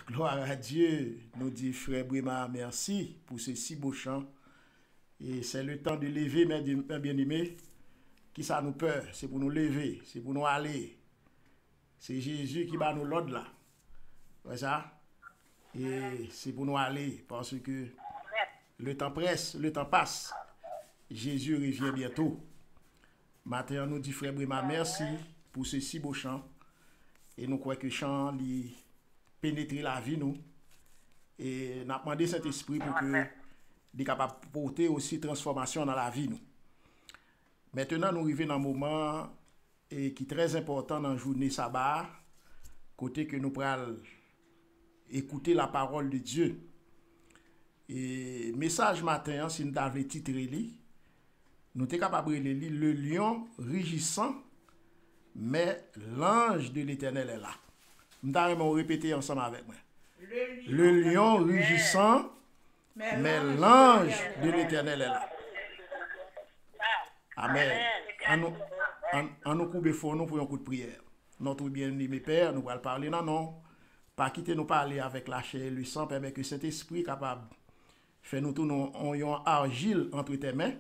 Gloire à Dieu. Nous dit frère Brima, merci pour ce si beau chant. Et c'est le temps de lever, mes bien-aimés. Qui ça nous peur? C'est pour nous lever, c'est pour nous aller. C'est Jésus qui va nous l'ordre là. C'est ça? Et c'est pour nous aller parce que le temps presse, le temps passe. Jésus revient bientôt. Maintenant, nous dit frère Brima, merci pour ce si beau chant. Et nous croyons que le chant lui pénètre la vie nous. Et nous avons demandé cet esprit pour que il est capable de porter aussi transformation dans la vie nous. Maintenant, nous arrivons dans un moment qui est très important dans la journée sabbat, côté que nous pourrons écouter la parole de Dieu. Et message matin, si nous avons titré, nous sommes capables de lire le lion rugissant, mais l'ange de l'Éternel est là. Nous allons répéter ensemble avec moi. Le lion rugissant, mais l'ange de l'Éternel est là. Amen. En nous couper fort, nous pour un coup de prière. Notre bien-aimé Père, nous allons parler, non. Pas quitter nous parler avec la chair et le sang, permet que cet esprit capable de faire nous tout en argile entre tes mains,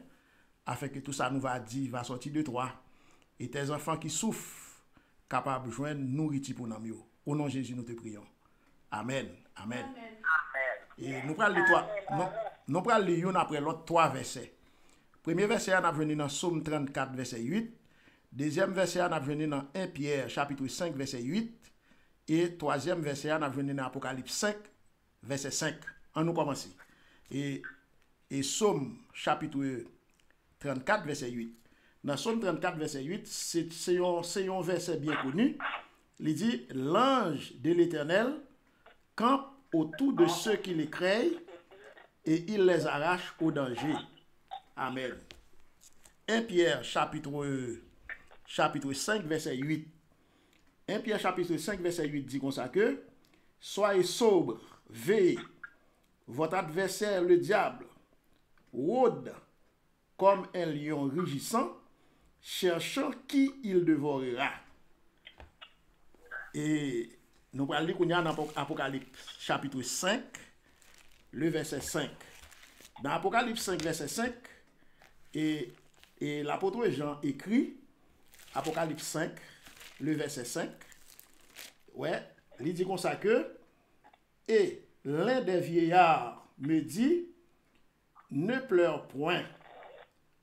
afin que tout ça nous va dire, va sortir de toi. Et tes enfants qui souffrent, capables de joindre nourriture pour nous. Au nom de Jésus, nous te prions. Amen. Amen. Et nous allons lire un après l'autre 3 versets. Premier verset, on a venu dans Psaume 34, verset 8. Deuxième verset, on a venu dans 1 Pierre, chapitre 5, verset 8. Et troisième verset, on a venu dans Apocalypse 5, verset 5. On nous commence. Et Psaume, chapitre 34, verset 8. Dans Psaume 34, verset 8, c'est un verset bien connu. Il dit, l'ange de l'Éternel campe autour de ceux qui les craignent et il les arrache au danger. Amen. 1 Pierre chapitre 5 verset 8. 1 Pierre chapitre 5 verset 8 dit comme ça que soyez sobres, veillez. Votre adversaire le diable rôde comme un lion rugissant, cherchant qui il dévorera. Et nous allons lire dans Apocalypse chapitre 5, le verset 5. Dans Apocalypse 5, verset 5, et l'apôtre Jean écrit, Apocalypse 5, le verset 5, ouais, il dit comme ça que, et l'un des vieillards me dit, ne pleure point,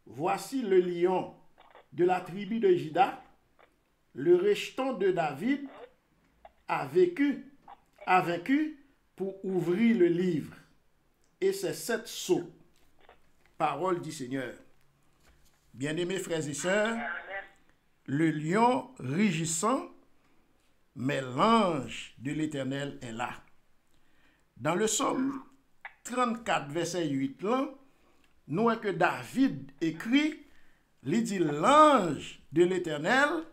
voici le lion de la tribu de Juda, le rejeton de David, a vaincu pour ouvrir le livre. Et c'est 7 sceaux. Parole du Seigneur. Bien-aimés frères et sœurs, le lion rugissant, mais l'ange de l'Éternel est là. Dans le psaume 34, verset 8, là, nous voyons que David écrit, il dit l'ange de l'Éternel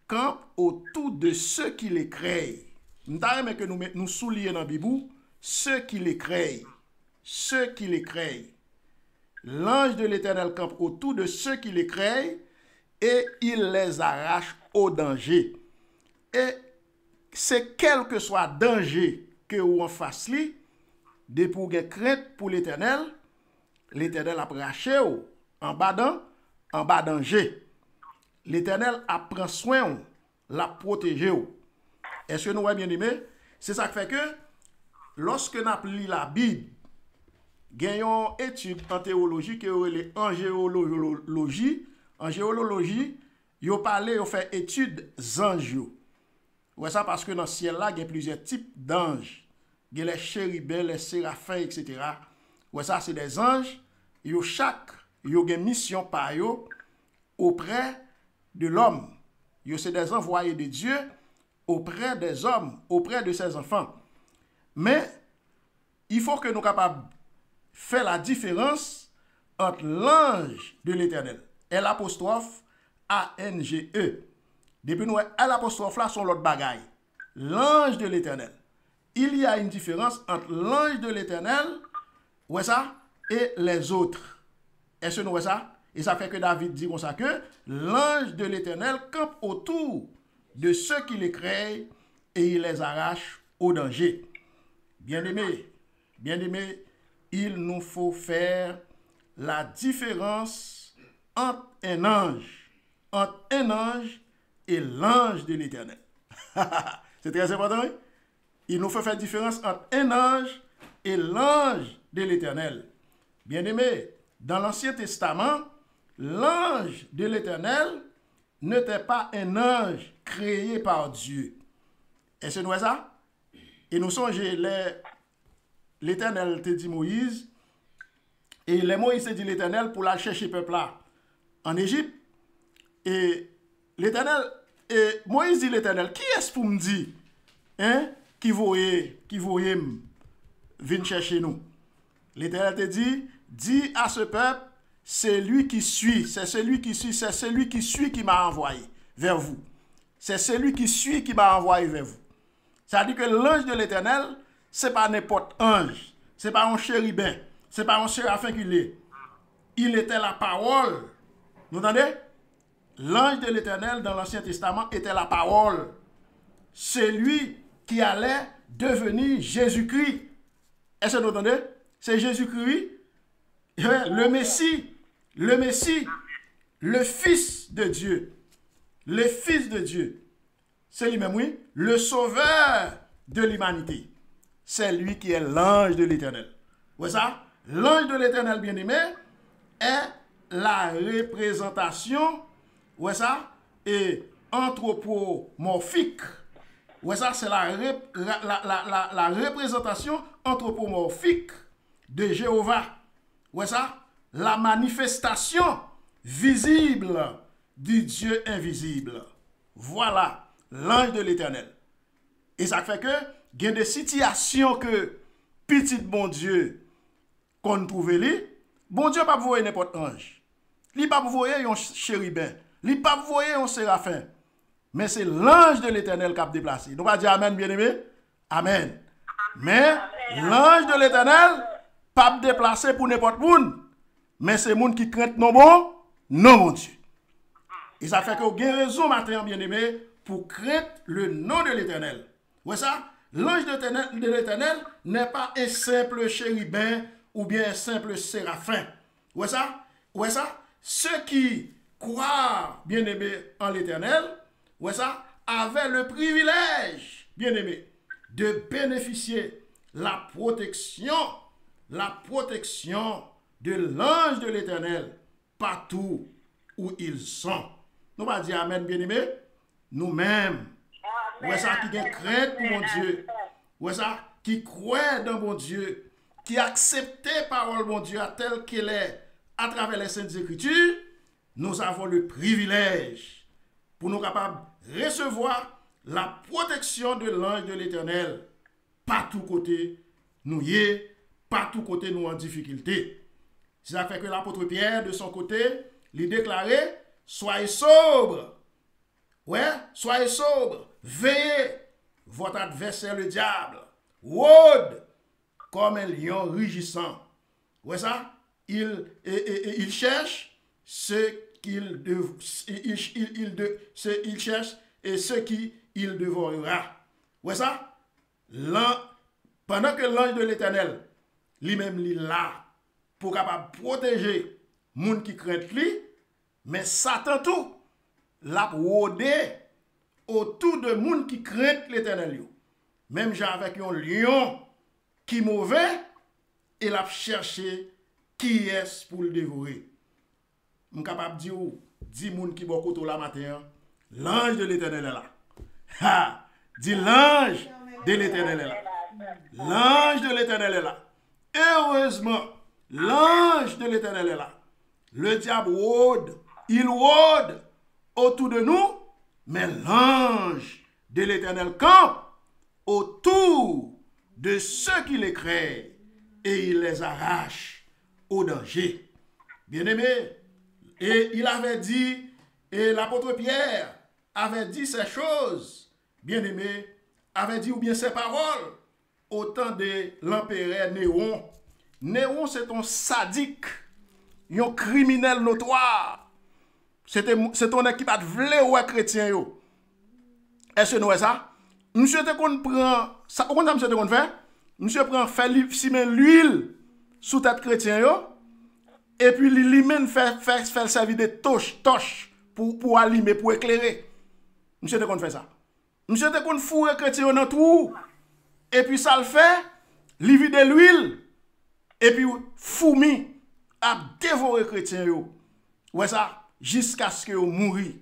campe autour de ceux qui les craignent. Nous avons que nous soulions dans la Bible, ceux qui les craignent. Ceux qui les craignent. L'ange de l'Éternel campe autour de ceux qui les craignent et il les arrache au danger. Et c'est quel que soit danger que vous en fassiez, de pour une crainte pour l'Éternel, l'Éternel a raché en bas danger. L'Éternel a pris soin, l'a protégé. Est-ce que nous voyons bien aimé? C'est ça qui fait que lorsque nous lisons la Bible, gagnons étude en théologie qui est en géologie. En géologie, yo parlé, yo fait étude anges. Ouais ça parce que dans le ciel là, il y a plusieurs types d'anges. Il y a les chérubins, les séraphins, etc. Ouais ça c'est des anges. Yo chaque yo une mission par yo auprès de l'homme. Yo c'est des envoyés de Dieu auprès des hommes, auprès de ses enfants. Mais il faut que nous capables faire la différence entre l'ange de l'Éternel et l'apostrophe A-N-G-E. Depuis nous, l'apostrophe là sont l'autre bagaille. L'ange de l'Éternel. Il y a une différence entre l'ange de l'Éternel, ouais ça, et les autres. Est-ce que nous voyons ça? Et ça fait que David dit comme ça que l'ange de l'Éternel campe autour de ceux qui les craignent et il les arrache au danger. bien-aimés, il nous faut faire la différence entre un ange et l'ange de l'Éternel. C'est très important. Oui? Il nous faut faire la différence entre un ange et l'ange de l'Éternel. Bien-aimés, dans l'Ancien Testament, l'ange de l'Éternel n'était pas un ange créé par Dieu. Est-ce que nous voyons ça? Et nous songeons, l'Éternel te dit Moïse, et les Moïse te dit l'Éternel pour la chercher peuple là en Égypte. Et l'Éternel, et Moïse dit l'Éternel, qui est-ce pour me dire, hein, qui voyait venir chercher nous? L'Éternel te dit, dis à ce peuple, c'est celui qui suit qui m'a envoyé vers vous. C'est celui qui suit qui m'a envoyé vers vous. Ça dit que l'ange de l'Éternel, c'est pas n'importe ange, c'est pas un chérubin, c'est pas un séraphin qu'il est. Il était la parole. Vous entendez? L'ange de l'Éternel dans l'Ancien Testament était la parole. C'est lui qui allait devenir Jésus-Christ. Est-ce que vous entendez? C'est Jésus-Christ, le Messie, le Fils de Dieu. Le Fils de Dieu. C'est lui-même, oui, le Sauveur de l'humanité. C'est lui qui est l'ange de l'Éternel. Vous voyez ça? L'ange de l'Éternel, bien-aimé, est la représentation, vous voyez ça, et anthropomorphique. Vous voyez ça, c'est la représentation anthropomorphique de Jéhovah. Vous voyez ça? La manifestation visible du Dieu invisible. Voilà l'ange de l'Éternel. Et ça fait que, il y a des situations que, petit bon Dieu, qu'on trouve lui, bon Dieu pas vous voyer n'importe ange. Il pas vous voyer un chérubin. Il pas vous voyer un séraphin. Mais c'est l'ange de l'Éternel qui a déplacé. Nous va dire amen, bien-aimé. Amen. Mais l'ange de l'Éternel pas déplacé pour n'importe monde. Mais c'est monde qui craint non bon, non mon Dieu. Et ça fait que vous avez raison, matin, bien-aimé, pour craindre le nom de l'Éternel. Vous voyez ça? L'ange de l'Éternel n'est pas un simple chérubin ou bien un simple séraphin. Vous voyez ça? Vous voyez ça? Ceux qui croient, bien-aimé, en l'Éternel, vous voyez ça, avaient le privilège, bien-aimé, de bénéficier la protection de l'ange de l'Éternel partout où ils sont. Nous va dire amen, bien-aimé. Nous-mêmes, ouais ça qui a crainte pour mon Dieu, ouais ça qui croit dans mon Dieu, qui accepte parole mon Dieu telle qu'elle est à travers les Saintes Écritures, nous avons le privilège pour nous capables de recevoir la protection de l'ange de l'Éternel partout côté nous y est, partout côté nous en difficulté. Ça fait que l'apôtre Pierre de son côté, lui déclarait soyez sobres. Ouais, soyez sobres, veillez, votre adversaire le diable, rôde comme un lion rugissant. Ouais ça, il cherche ce qu'il cherche et ce qu'il dévorera. Ouais ça, pendant que l'ange de l'Éternel, lui-même, il est là pour capable protéger moun qui craint lui, mais Satan tout l'a rôdé autour de moun qui craint l'Éternel. Même genre avec un lion qui mauvais, il a cherché qui est pour le dévorer. Je suis capable de dire, 10 moun qui bon couteau la matin, l'ange de l'Éternel est là. Ha! Dis l'ange de l'Éternel est là. L'ange de l'Éternel est là. Heureusement, l'ange de l'Éternel est là. Le diable rôde, il rôde autour de nous, mais l'ange de l'Éternel campe autour de ceux qui les créent et il les arrache au danger. Bien-aimé, et il avait dit, et l'apôtre Pierre avait dit ces choses, bien-aimé, avait dit ou bien ces paroles au temps de l'empereur Néron. Néron, c'est un sadique, un criminel notoire. C'est ton équipe à vle ou chrétien yo. Est-ce que nous ça? Monsieur te kon prend ça, comment ça monsieur te kon fait? monsieur prend fait l'huile sous tête chrétien yo, et puis lui-même fait servir de torche pour allumer, pour éclairer. Monsieur te qu'on fait ça. Monsieur te qu'on fourre chrétien dans tout. Et puis ça le fait, li vide l'huile, et puis fourmi a dévoré chrétien yo. Ouais ça, jusqu'à ce que yo mouri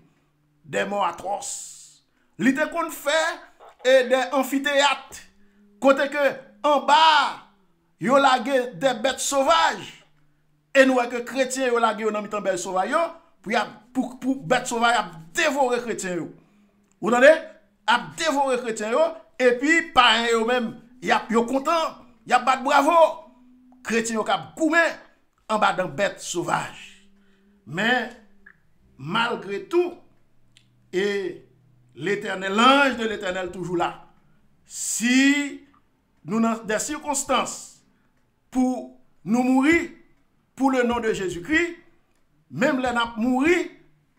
des morts atroces. Li te qu'on fait et des amphithéâtres côté que en bas yo lagé des bêtes sauvages et nous que chrétiens yo lagé dans mitan bêtes sauvages pour bêtes sauvages a dévoré chrétiens yo. Vous entendez? A dévoré chrétiens yo et puis pareil yo même yo content, y a bat bravo. Chrétiens yo k'ap goumé en bas dans bêtes sauvages. Mais malgré tout et l'Éternel, l'ange de l'Éternel toujours là. Si nous dans des circonstances pour nous mourir pour le nom de Jésus-Christ, même les n'a mourir,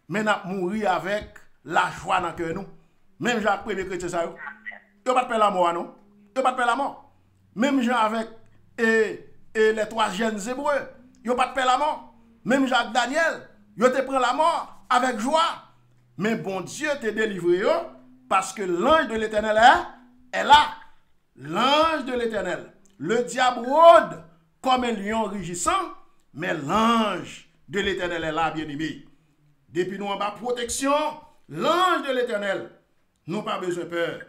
mais n'a mourir avec la joie dans cœur nous. Même Jacques premier chrétien ça yo pas de peur la mort non. Yo pas de peur la mort. Même Jean avec et les trois jeunes hébreux, yo pas de peur la mort. Même Jacques Daniel, yo te prend la mort avec joie. Mais bon Dieu te délivré yo parce que l'ange de l'Éternel est là. L'ange de l'Éternel. Le diable rôde comme un lion rugissant, mais l'ange de l'Éternel est là, bien-aimé. Depuis nous en bas protection, l'ange de l'Éternel, nous pas besoin de peur.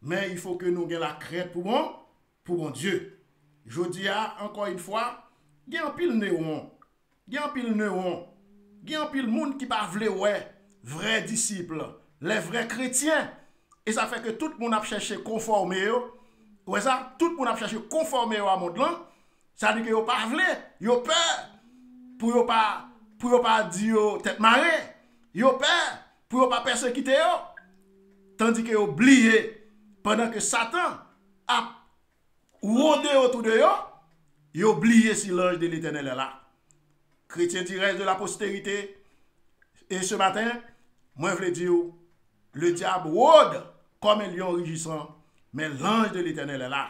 Mais il faut que nous ayons la crainte pour bon Dieu. Je dis encore une fois, il y a un pile néon, il y a un pile néon, il y a un pile monde qui pas vle ouais, vrais disciples, les vrais chrétiens. Et ça fait que tout le monde a cherché conformer. Ouais ça, tout le monde a cherché conformer à monde là. Ça dit que yo pas vle, yo peur pour pas dire tête marée, yo peur pour pas persécuter yo. Tandis que yo oublié pendant que Satan a rôdé autour de yo, yo oublié si l'ange de l'Éternel est là. Chrétien direct de la postérité. Et ce matin, moi je veux dire, le diable rôde comme un lion rugissant, mais l'ange de l'Éternel est là.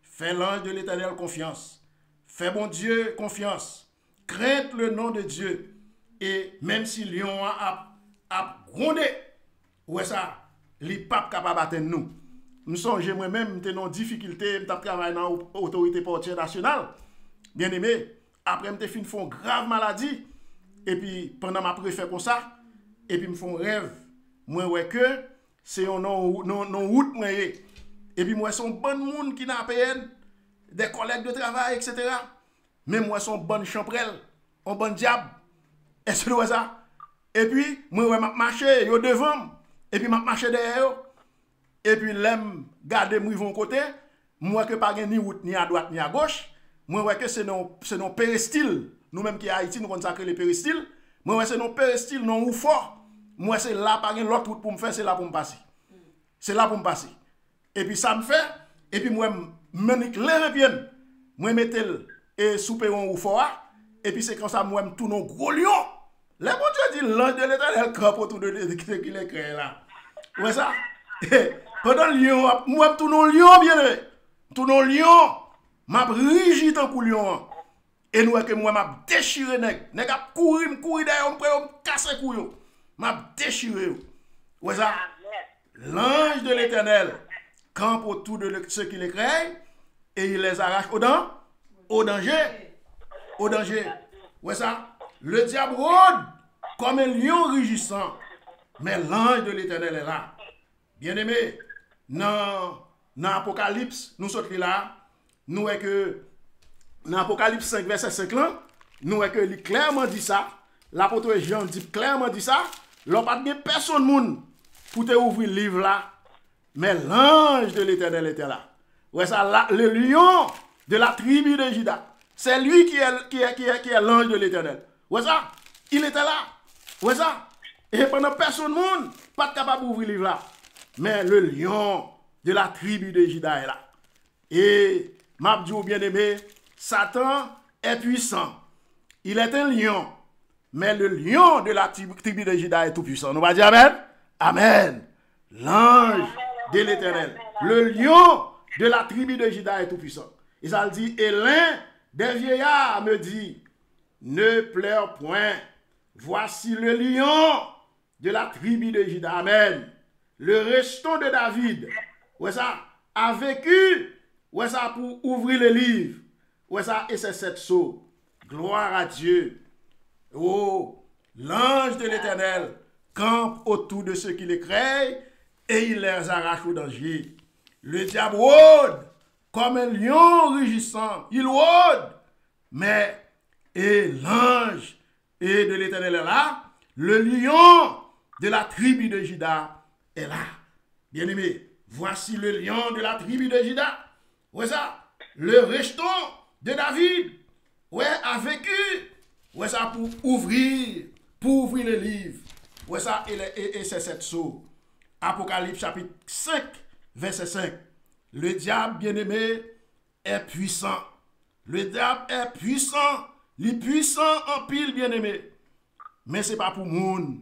Fais l'ange de l'Éternel confiance. Fais bon Dieu confiance. Crainte le nom de Dieu. Et même si le lion a grondé, ouais ça, les papes capables d'atteindre nous. Nous sommes moi-même, nous avons difficulté, nous travaillons dans l'autorité portière nationale. Bien aimé, après, je fin font grave maladie. Et puis, pendant ma préfère comme ça, et puis, me font rêve. Moi, ouais que c'est un route, moi. Et puis, moi, son bon monde qui n'a pas des collègues de travail, etc. Mais moi, son bon champrel, un bon diable. Est-ce que vous voyez ça? Et puis, moi, ouais, m'a marché, yo devant, et puis, m'a marché derrière. Et puis, l'aime garder moi vont côté, moi que pas ni route ni à droite ni à gauche, moi ouais que c'est non péristyle, nous même qui à Haïti nous consacrer les péristyles, moi ouais c'est non péristyle non ou fort. Moi c'est là pas l'autre route pour me faire, c'est là pour me passer. C'est là pour me passer. Et puis ça me fait et puis moi m'nique les bien. Moi mettel et souper ou fort et puis c'est comme ça moi tout non gros lion. Les bon Dieu dit l'ange de l'Éternel campe autour de qui les créé là. Ouais ça. Pendant lion, moi tout non lion bien aimé. Tout non lion, m'a rigide en lion. Et nous que moi m'a déchiré nèg a courir derrière me casser couillon. M'a déchiré. Ouais ça. L'ange de l'Éternel campe autour de ceux qui les créent et il les arrache au danger. Au danger. Ouais ça. Le diable rôde comme un lion rugissant. Mais l'ange de l'Éternel est là. Bien-aimé, dans l'Apocalypse, nous sommes là, nous est que dans l'Apocalypse 5, verset 5, là, nous est que il clairement dit ça, l'apôtre Jean dit clairement dit ça, l'on pas de personne monde pour te ouvrir le livre là, mais l'ange de l'Éternel était là. Ouais ça, là, le lion de la tribu de Juda, c'est lui qui est l'ange de l'Éternel. Ouais ça, il était là. Ouais ça, et pendant personne monde pas capable d'ouvrir le livre là. Mais le lion de la tribu de Juda est là. Et, m'abdou bien-aimé, Satan est puissant. Il est un lion. Mais le lion de la tribu de Juda est tout puissant. Nous allons dire Amen? Amen. L'ange de l'Éternel. Le lion de la tribu de Juda est tout puissant. Et ça le dit, et l'un des vieillards me dit, ne pleure point, voici le lion de la tribu de Juda. Amen. Le restant de David, ouais ça, a vécu, ouais ça, pour ouvrir le livre. Ouais ça, et c'est cette sceau. Gloire à Dieu. Oh, l'ange de l'Éternel campe autour de ceux qui les craignent et il les arrache au danger. Le diable rôde comme un lion rugissant. Il rôde. Mais, et l'ange et de l'Éternel est là. Le lion de la tribu de Juda est là. Bien-aimé, voici le lion de la tribu de Juda. Ouais ça, le restant de David, ouais, a vécu, ouais ça, pour ouvrir le livre. Ouais ça, et c'est cette sceau. Apocalypse chapitre 5, verset 5. Le diable, bien-aimé, est puissant. Le diable est puissant. Il est puissant en pile, bien-aimé. Mais ce n'est pas pour monde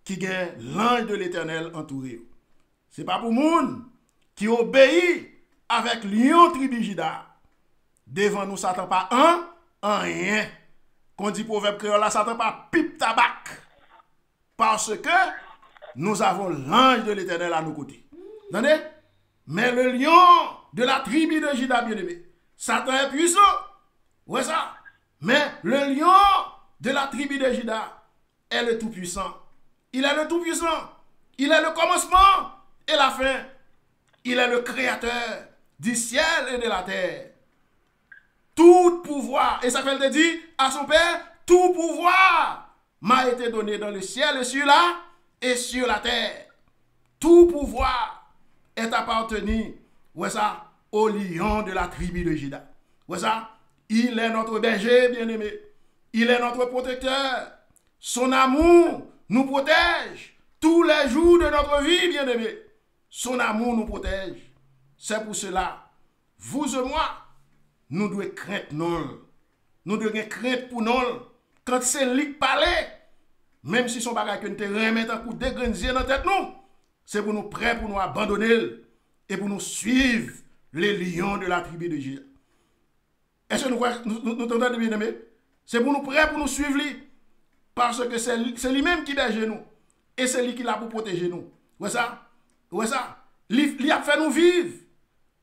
qui gagne l'ange de l'Éternel entouré. Ce n'est pas pour monde qui obéit avec lion tribu Juda. Devant nous, Satan pas un rien. Qu'on dit proverbe créole là, Satan pas pipe tabac. Parce que nous avons l'ange de l'Éternel à nos côtés. Entendez? Mais le lion de la tribu de Juda, bien-aimé, Satan est puissant. Ouais ça. Mais le lion de la tribu de Juda est le tout-puissant. Il est le tout-puissant. Il est le commencement et la fin. Il est le créateur du ciel et de la terre. Tout pouvoir, et ça fait le dit à son père, tout pouvoir m'a été donné dans le ciel et sur la terre. Tout pouvoir est appartenu, ouais ça, au lion de la tribu de Juda. Ouais ça, il est notre berger, bien-aimé. Il est notre protecteur. Son amour nous protège tous les jours de notre vie, bien-aimé. Son amour nous protège. C'est pour cela, vous et moi, nous devons craindre non. Nous devons craindre pour nous. Quand c'est lui qui parle, même si son bagage que nous te remettre un coup de grenadier dans la tête, nous, c'est pour nous prêts pour nous abandonner et pour nous suivre les lions de la tribu de Juda. Est-ce que nous entendons bien aimé? C'est pour nous prêts pour nous suivre lui. Parce que c'est lui-même qui berge nous. Et c'est lui qui l'a pour protéger nous. Ouais ça? Ouais ça? Il a fait nous vivre.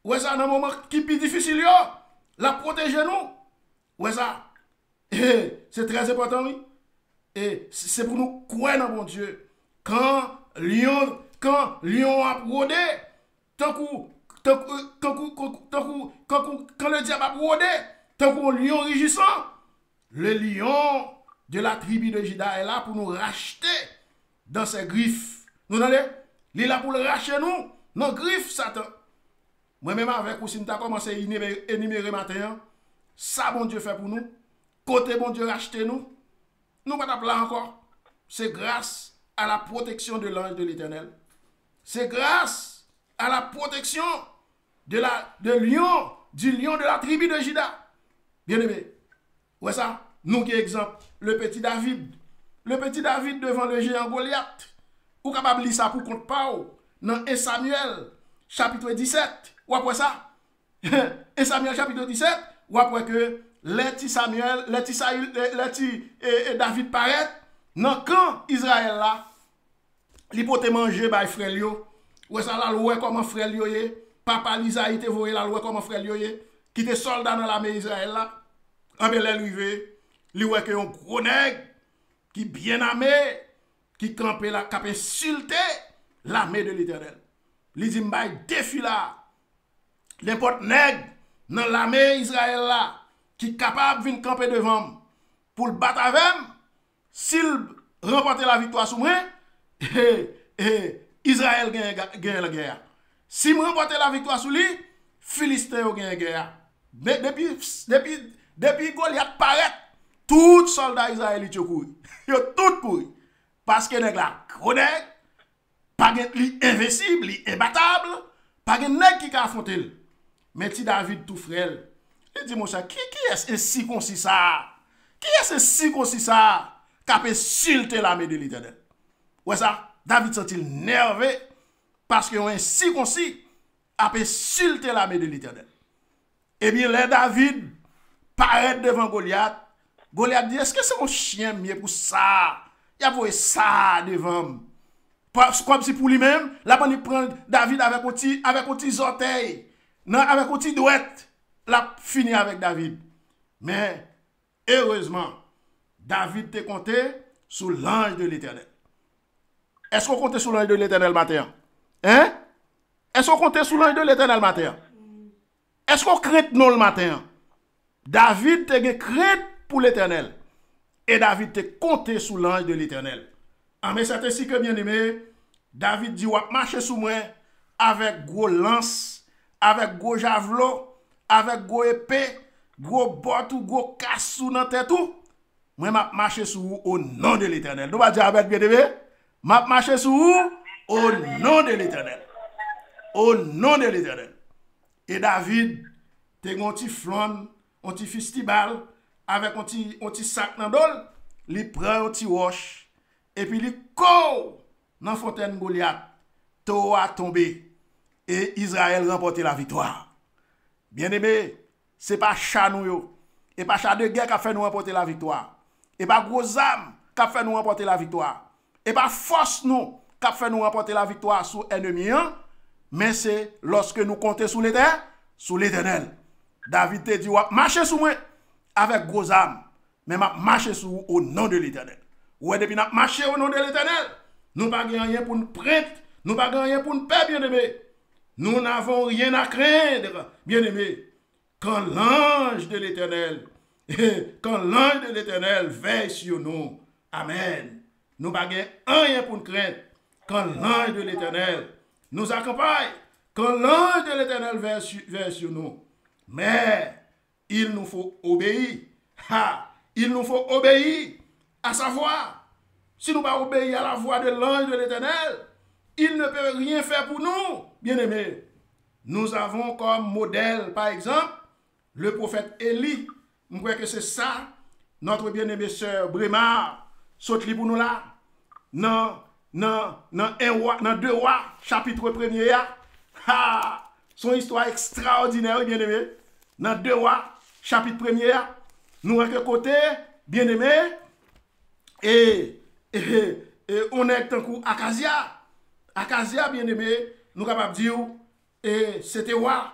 Ouais ça, dans un moment qui est plus difficile, la protéger nous. Ouais ça? C'est très important, oui. Et c'est pour nous croire dans mon Dieu. Quand lion a brodé, quand le diable a brodé, tant qu'on lion rugissant, le lion de la tribu de Juda est là pour nous racheter dans ses griffes. Nous entendez? Il est là pour le racheter nous, nos griffes, Satan. Moi-même avec vous, si nous avons commencé à énumérer matin, ça bon Dieu fait pour nous. Côté bon Dieu racheter nous. Nous pas là encore. C'est grâce à la protection de l'ange de l'Éternel. C'est grâce à la protection du lion de la tribu de Juda. Bien aimé. Ouais ça. Nous qui exemple, le petit David. Le petit David devant le géant Goliath. Ou capable de lire ça pour compte Pau. Dans 1 Samuel, chapitre 17. Ou après ça. 1 Samuel, chapitre 17. Ou après que David paraît dans le camp Israël là. Il peut manger par frère Lio. Ou ça là, ouais comment frère Lio est. Papa Lisaïe te voyé là, ouais comment frère Lio est. Qui était soldat dans l'armée Israël là. En bel arrivé. Li ouais que un gros nègre qui bien armé, qui campait là, qui a insulté l'armée de l'Éternel. Li dit m'bay défi là. N'importe nègre dans l'armée Israël là qui est capable de venir camper devant pour le battre avec, s'il remporte la victoire sur moi, Israël gagne la guerre. Si je remporte la victoire sur lui, Philistin gagne la guerre. Depuis Goliath paraît, tout soldat israélien couru. Yo tout couru. Parce que nèg la grenade, pas li invincible, li imbattable, pas nèg qui affronter. Mais ti David tout frère. Il dit mon cher, qui est ce circoncis ça? Qui est ce circoncis ça qui a insulté l'armée de l'Éternel? Ouais ça, David sent-il nerveux parce que un circoncis a insulté l'armée de l'Éternel. Eh bien, là, David paraît devant Goliath. Goliath dit, est-ce que c'est un chien mieux pour ça? Il a vu ça devant. Comme si pour lui-même, là, il prend David avec un petit orteil, non, avec un petit douette, là, fini avec David. Mais, heureusement, David te compté sous l'ange de l'Éternel. Est-ce qu'on compte sous l'ange de l'Éternel matin? Hein? Est-ce qu'on compte sous l'ange de l'Éternel matin? Est-ce qu'on craint non le matin? David te craint pour l'Éternel. Et David te compté sous l'ange de l'Éternel. Mais c'est ainsi que, bien aimé, David dit, wap marcher sous moi avec gros lance, avec gros javelot, avec gros épée, gros bot ou gros cassou dans tête tout. Moi, m'a marcher sous vous au nom de l'Éternel. Nous va dire avec bien aimé, m'a marcher sous vous au nom de l'Éternel. Au nom de l'Éternel. Et David, te un petit flan, un petit festival, avec un petit sac dans dol, il prend un petit roche, et puis il court dans fontaine Goliath, tout a tombé, et Israël remporte la victoire. Bien aimé, c'est pas chat nous, et pas chat de guerre qui a fait nous remporter la victoire, et pas gros âme qui a fait nous remporter la victoire, et pas force nous qui a fait nous remporter la victoire sur ennemi, mais c'est lorsque nous comptons sous l'Éternel. David te dit, marchez sous moi avec gros âme, mais marchez sous vous au nom de l'Éternel. Ouais, depuis nous marcher au nom de l'Éternel, nous n'avons rien pour nous prendre, nous n'avons rien pour nous perdre, bien-aimés. Nous n'avons rien à craindre, bien-aimés. Quand l'ange de l'Éternel, veille sur nous, amen. Nous n'avons rien pour nous craindre. Quand l'ange de l'Éternel nous accompagne, quand l'ange de l'Éternel veille sur nous. Mais il nous faut obéir. Il nous faut obéir. À savoir, si nous ne pas obéir à la voix de l'ange de l'Éternel, il ne peut rien faire pour nous, bien-aimés. Nous avons comme modèle, par exemple, le prophète Élie. Je crois que c'est ça, notre bien-aimée sœur Brémar, saute pour nous là. Dans 2 Rois, chapitre 1er. Son histoire extraordinaire, bien-aimé. Dans 2 Rois, chapitre 1er, nous avons côté, bien-aimé, et on est un coup Akazia. Akazia, bien-aimé, nous sommes capables de dire, et c'était roi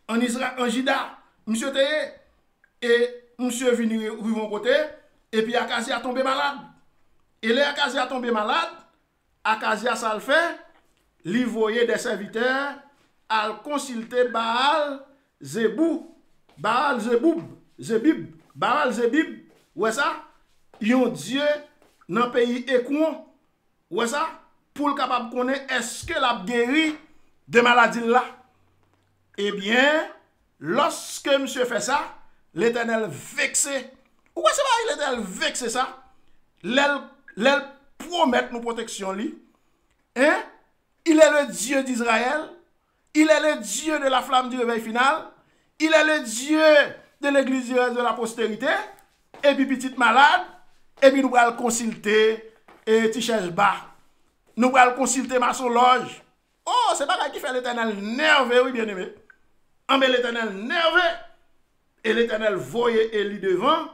en Israël, en Juda. Monsieur Théé, et monsieur venu vivre côté, et puis Akazia a tombé malade. Et les Akazia a tombé malade, Akazia ça le fait, lui voyait des serviteurs à consulter Baal Zebub, ouais ça, yon Dieu dans le pays Écouen, ouais ça, pour le capable de connaître est-ce que la guéri de maladie là. Eh bien, lorsque monsieur fait ça, l'Éternel vexé. Pourquoi c'est pas l'Éternel vexé ça? L'elle promet nous protection lui. Hein? Il est le Dieu d'Israël. Il est le Dieu de la flamme du réveil final. Il est le Dieu de l'église de la postérité. Et puis petite malade. Et puis nous allons consulter et Tichège bas. Nous allons consulter Maçon Loge. Oh, c'est pas ça qui fait l'Éternel nerveux, oui, bien aimé. Mais l'Éternel nerveux. Et l'Éternel voyait Élie devant.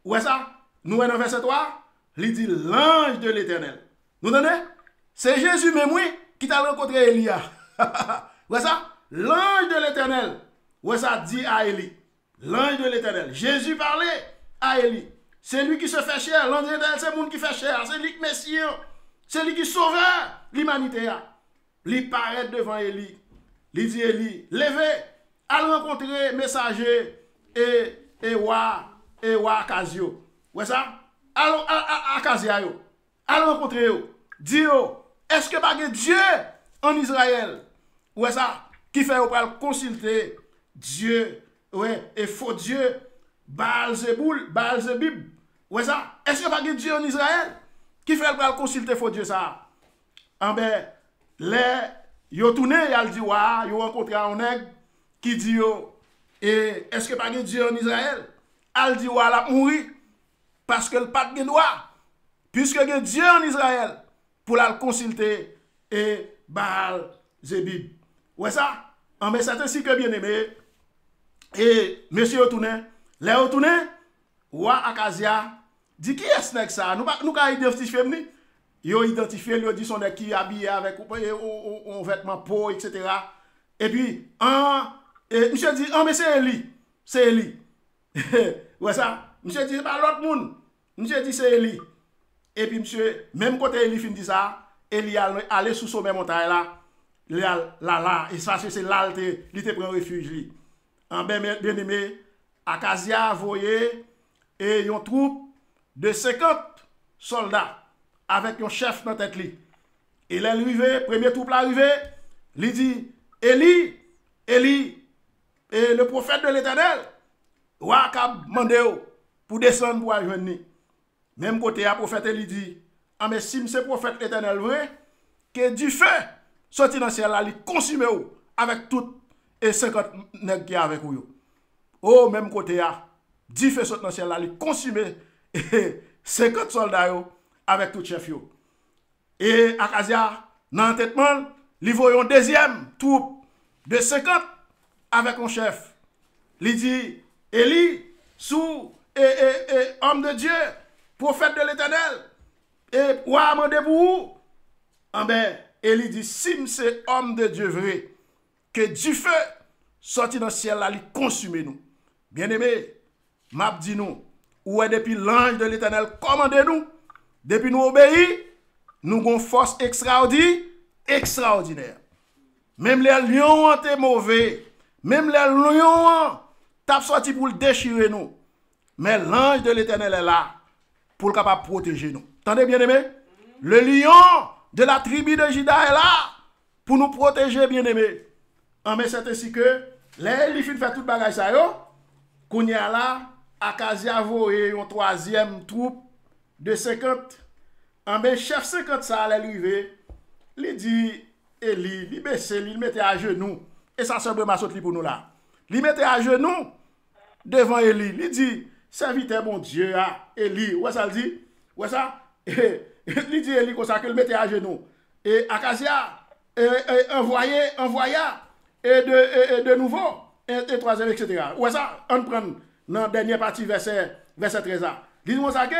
Ouais ça? Nous dans verset 3. Il dit l'ange de l'Éternel. Nous entendez? C'est Jésus même, oui, qui t'a rencontré Élia. Ouais ça? L'ange de l'Éternel. Ouais ça dit à Élie. L'ange de l'Éternel. Jésus parlait à Élie. C'est lui qui se fait cher. L'ange de l'Éternel, c'est le monde qui fait cher. C'est lui qui Messie. C'est lui qui sauve l'humanité. Il paraît devant Élie. Il dit Élie, levez, allez rencontrer messager et wa Akazio. Ouais ça? Allons à Akazia yo. Allez rencontrer yo. Dis yo, est-ce que pas Dieu en Israël? Ouais ça? Qui fait au pral consulter Dieu, ouais, et faux Dieu, Baal-Zebub. Ouais ça? Est-ce que pas Dieu en Israël? Qui fait le pral consulter faux Dieu ça? En ben, yo tourné, yal dit wa, yo rencontré un nègre qui dit yo, et est-ce que pas Dieu en Israël? Al dit wa la mourir parce que le pas de droit. Puisque Dieu en Israël pour la consulter et Baal-Zebub. Ouais ça? Mais c'est ainsi que bien aimé, et monsieur retourné, les retourné, roi Akazia, dit qui est-ce ça? Nous avons identifié, ils ont identifié, ils ont dit son qui habillé avec un vêtement peau, etc. Et puis, monsieur dit, mais c'est Eli. C'est Eli. Ouais ça? Monsieur dit, c'est pas l'autre monde. Monsieur dit, c'est Eli. Et puis, monsieur, même côté Eli fin dit ça, Eli allé sous sommet montagne là, et ça, c'est là, il te prend refuge. En bien aimé, Akazia voyait et une troupe de 50 soldats avec un chef dans tête li. Il est arrivé, premier troupe arrivé, il dit Eli, et le prophète de l'Éternel, wa ka mandé pour descendre pour rejoindre. Même côté le prophète Eli dit mais si c'est prophète l'Éternel vrai, que du feu sorti dans le ciel là, il consume avec tout et 50 nèg qui avec vous. Oh même côté du feu sorti dans le ciel là, il consume 50 soldats avec tout chef yo. Et Akazia dans l'entêtement, il voit une deuxième troupe de 50 avec un chef. Il dit Eli sous homme de Dieu, prophète de l'Éternel. Et ouah mandé pour vous. Ben Eli dit si c'est homme de Dieu vrai, que du feu sorti dans le ciel là, il consume nous. Bien-aimé, m'a dit nous, où est depuis l'ange de l'Éternel commandé nous, depuis nous obéir, nous avons une force extraordinaire. Même les lions ont été mauvais, même les lions ont sorti pour le déchirer nous. Mais l'ange de l'Éternel est là pour capable protéger nous. Attendez bien aimé? Le lion de la tribu de Juda est là pour nous protéger bien aimé. Mais c'est ainsi que les filles fait tout bagage ça yo, qu'on y a là Akazia voye une troisième troupe de 50. Mais chef 50 ça allait arriver, il dit Eli, il baisse, il mettait à genoux et ça semble ma saute pour nous là. Il mettait à genoux devant Eli, il dit serviteur mon Dieu à Eli, ouais ça le dit, ouais ça, il dit Eli comme ça qu'il mettait à genoux et Akazia envoya et de nouveau et troisième etc. Ouais ça on prend dans la dernière partie verset 13 là. Dis-moi ça que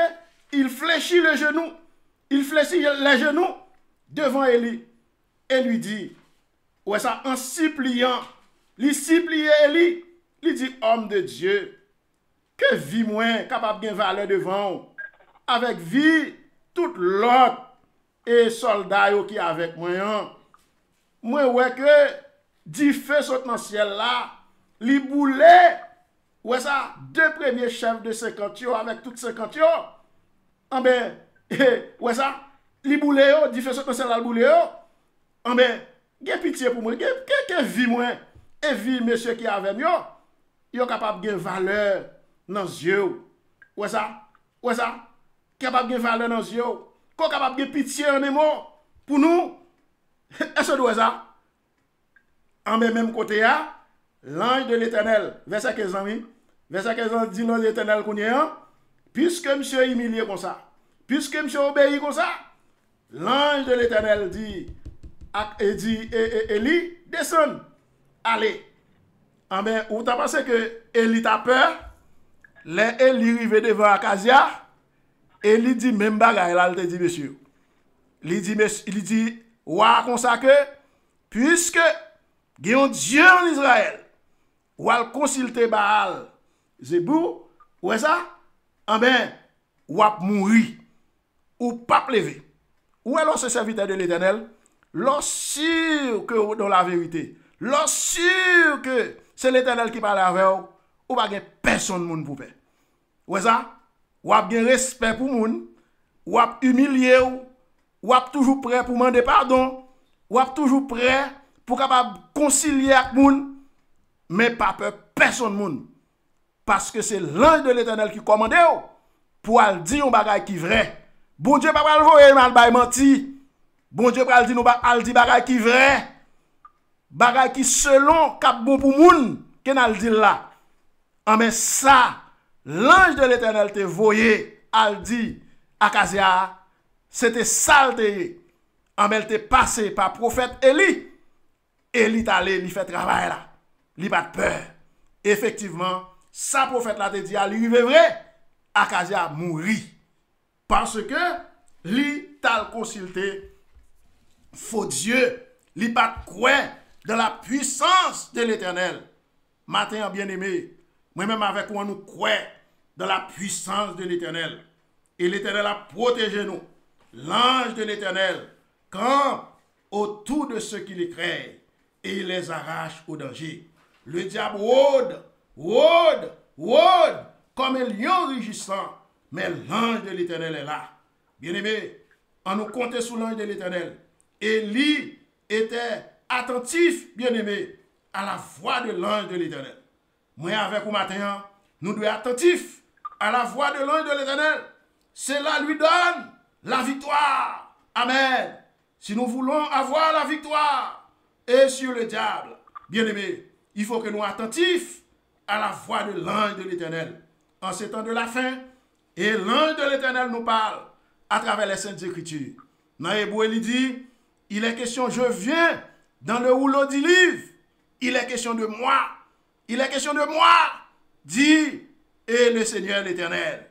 il fléchit le genou, il fléchit les genoux devant Eli et lui dit ouais ça en suppliant, il supplie Eli, il dit homme de Dieu, que vie moins capable de valeur devant avec vie toute l'autre et soldats qui avec moi. Moi ouais que du feu saute dans le ciel là, li boule, ouais ça, deux premiers chefs de 50 avec toutes 50 yo. Ben ouais ça, li boule yo, du feu saute dans le ciel là, boule yo. Ben gen pitié pour moi, que vie moi et vie monsieur qui avec yo capable de valeur dans les yeux. Ouais ça, capable de valeur dans les yeux. Qu'on capable de pitié en émo pour nous. Est-ce que ça? En même côté, l'ange de l'Éternel, verset 15 ans, verset 15 ans dit l'ange de l'Éternel qu'on est, puisque monsieur est humilié comme ça, puisque monsieur obéit comme ça, l'ange de l'Éternel dit, Eli, descend, allez. En ben, ou t'as pensé que Eli t'a peur, les Eli arrive devant Akazia, Eli dit même bagaille là, il te dit monsieur. Il dit, ouah comme ça que, puisque il y a un Dieu en Israël, ou al consulter Baal, Zebou, ouais ça, en ben, ou ap mourir, ou pas lever. Ou alors ce serviteur de l'Éternel, lorsque que dans la vérité, lorsque que c'est l'Éternel qui parle avec vous, ou pas personne moun pour faire. Ouais ça, ou ap gen respect pour moun, ou ap humilier ou ap toujours prêt pour demander pardon, ou ap toujours prêt pour capable concilier avec moun, mais pas peur personne moun. Parce que c'est l'ange de l'Éternel qui commande pour al dire un bagay qui vrai. Bon Dieu pas va le voir mal bay menti. Bon Dieu pas dire nous al di bagay qui vrai. Bagay qui selon cap bon pour moun, qu'en al dit là. Mais ça l'ange de l'Éternel te voyé al dit Akazia, c'était saleté. Elle te passé par prophète Eli. et li allé, li fait travail là. Li pas de peur. Effectivement, ça prophète là te dit, il est vrai, Akazia mourit. Parce que li tal consulté faux Dieu, li pas croire dans la puissance de l'Éternel. Matin, bien-aimé, moi-même avec moi, nous croyons dans la puissance de l'Éternel. Et l'Éternel a protégé nous. L'ange de l'Éternel campe autour de ceux qui les craignent et il les arrache au danger. Le diable rôde, comme un lion rugissant, mais l'ange de l'Éternel est là. Bien-aimé, on nous comptait sous l'ange de l'Éternel. Élie était attentif, bien-aimé, à la voix de l'ange de l'Éternel. Moi, avec vous matin, nous devons être attentifs à la voix de l'ange de l'Éternel. Cela lui donne la victoire. Amen. Si nous voulons avoir la victoire et sur le diable, bien-aimé, il faut que nous soyons attentifs à la voix de l'ange de l'Éternel. En ces temps de la fin, et l'ange de l'Éternel nous parle à travers les Saintes Écritures. Dans Hébreu, il dit, il est question, je viens dans le rouleau du livre. Il est question de moi. Il est question de moi, dit et le Seigneur l'Éternel.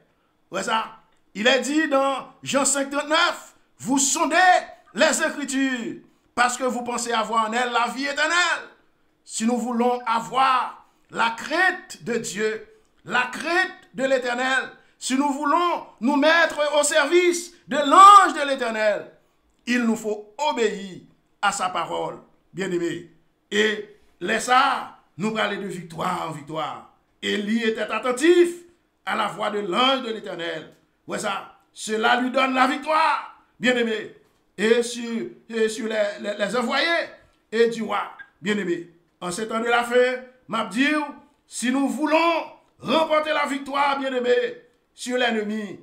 Ouais ça. Il est dit dans Jean 5,39, vous sondez les Écritures parce que vous pensez avoir en elles la vie éternelle. Si nous voulons avoir la crainte de Dieu, la crainte de l'Éternel, si nous voulons nous mettre au service de l'ange de l'Éternel, il nous faut obéir à sa parole, bien-aimé. Et laissez nous aller de victoire en victoire. Élie était attentif à la voix de l'ange de l'Éternel. Ouais ça, cela lui donne la victoire, bien-aimé. Et sur les envoyés et du roi, bien-aimé. En ces temps de la fin, m'a dit, si nous voulons remporter la victoire, bien-aimé, sur l'ennemi,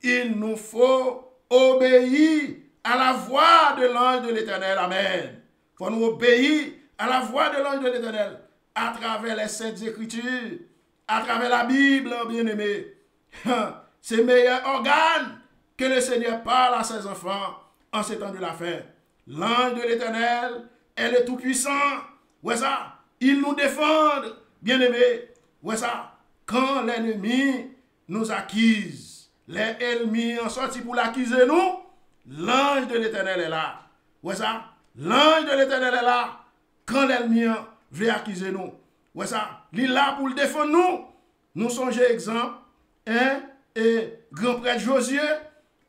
il nous faut obéir à la voix de l'ange de l'Éternel. Amen. Il faut nous obéir à la voix de l'ange de l'Éternel à travers les Saintes Écritures, à travers la Bible, bien-aimé. C'est le meilleur organe que le Seigneur parle à ses enfants en ces temps de la fin. L'ange de l'Éternel est le Tout-Puissant. Ouais ça, il nous défend, bien-aimé. Ouais ça, quand l'ennemi nous accuse, les ennemis ont sorti pour l'accuser nous, l'ange de l'Éternel est là. Ouais ça, l'ange de l'Éternel est là quand l'ennemi veut accuser nous. Ouais ça, il est là pour le défendre nous. Nous songeons exemple, hein, et grand prêtre Josué,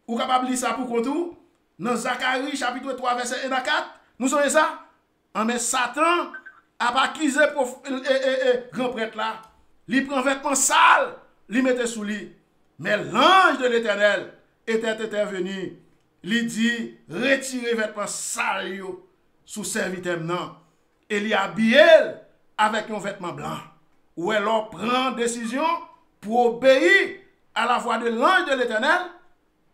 ou capable de lire ça pour contour, dans Zacharie chapitre 3 verset 1 à 4, nous songeons ça. Mais Satan a accusé grand prêtre là. Il prend vêtements sales, il mettait sous lui. Mais l'ange de l'Éternel était intervenu. Il dit, retirez vêtements sales sous serviteur non. Et il habillé avec un vêtement blanc. Ou alors prend décision pour obéir à la voix de l'ange de l'Éternel,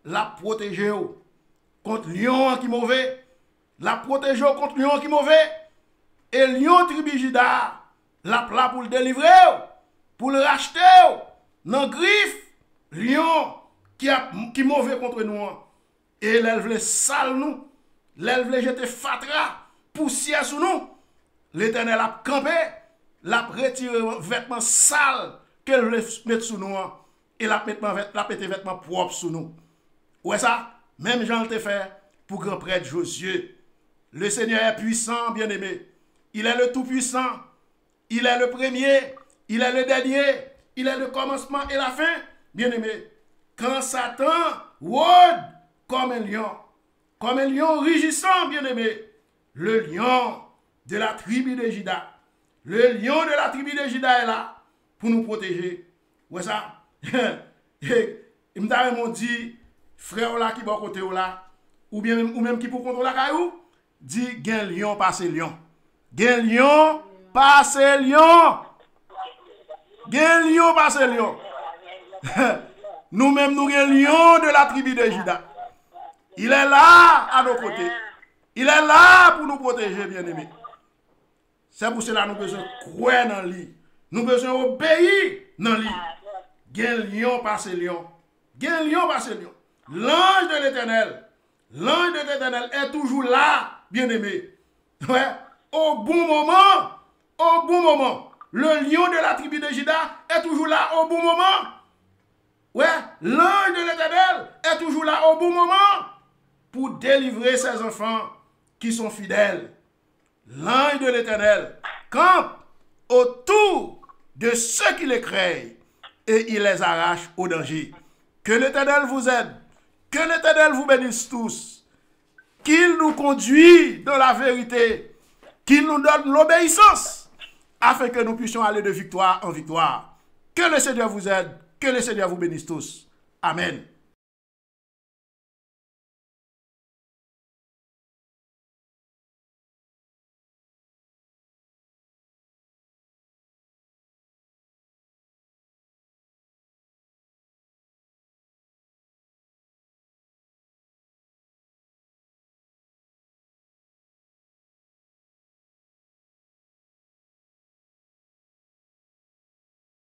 la protéger contre lion qui mauvais, la protéger contre lion qui mauvais, et lion tribigida, la plat pour le délivrer, pour le racheter, dans griffe, lion qui mauvais contre nous, et l'elle voulait sale nous, l'elle voulait jeter fatra, poussière sur nous, l'Éternel a campé, l'a retiré vêtements sales qu'elle voulait mettre sur nous, et la pété vêtements propres sur nous. Ouais ça, même Jean le fait pour grand prêtre Josué. Le Seigneur est puissant, bien-aimé. Il est le Tout-Puissant. Il est le premier. Il est le dernier. Il est le commencement et la fin, bien-aimé. Quand Satan rôde comme un lion rugissant, bien-aimé, le lion de la tribu de Juda. Le lion de la tribu de Juda est là pour nous protéger. Ouais ça. Il m'a dit, frère là qui va côté là, ou même qui pour contrôler la caillou, dit gen lion passe lion. Gen lion passe lion. Gen lion passe lion. Nous-mêmes nous gen lion de la tribu de Juda. Il est là à nos côtés. Il est là pour nous protéger, bien-aimés. C'est pour cela que nous besoin croire dans lui. Nous besoin obéir dans lui. Gen lion passe lion. Gen lion passe lion. L'ange de l'Éternel est toujours là, bien-aimé. Ouais, au bon moment. Au bon moment. Le lion de la tribu de Juda est toujours là au bon moment. Ouais, l'ange de l'Éternel est toujours là au bon moment pour délivrer ses enfants qui sont fidèles. L'ange de l'Éternel campe autour de ceux qui les craignent et il les arrache au danger. Que l'Éternel vous aide, que l'Éternel vous bénisse tous, qu'il nous conduit dans la vérité, qu'il nous donne l'obéissance afin que nous puissions aller de victoire en victoire. Que le Seigneur vous aide, que le Seigneur vous bénisse tous. Amen.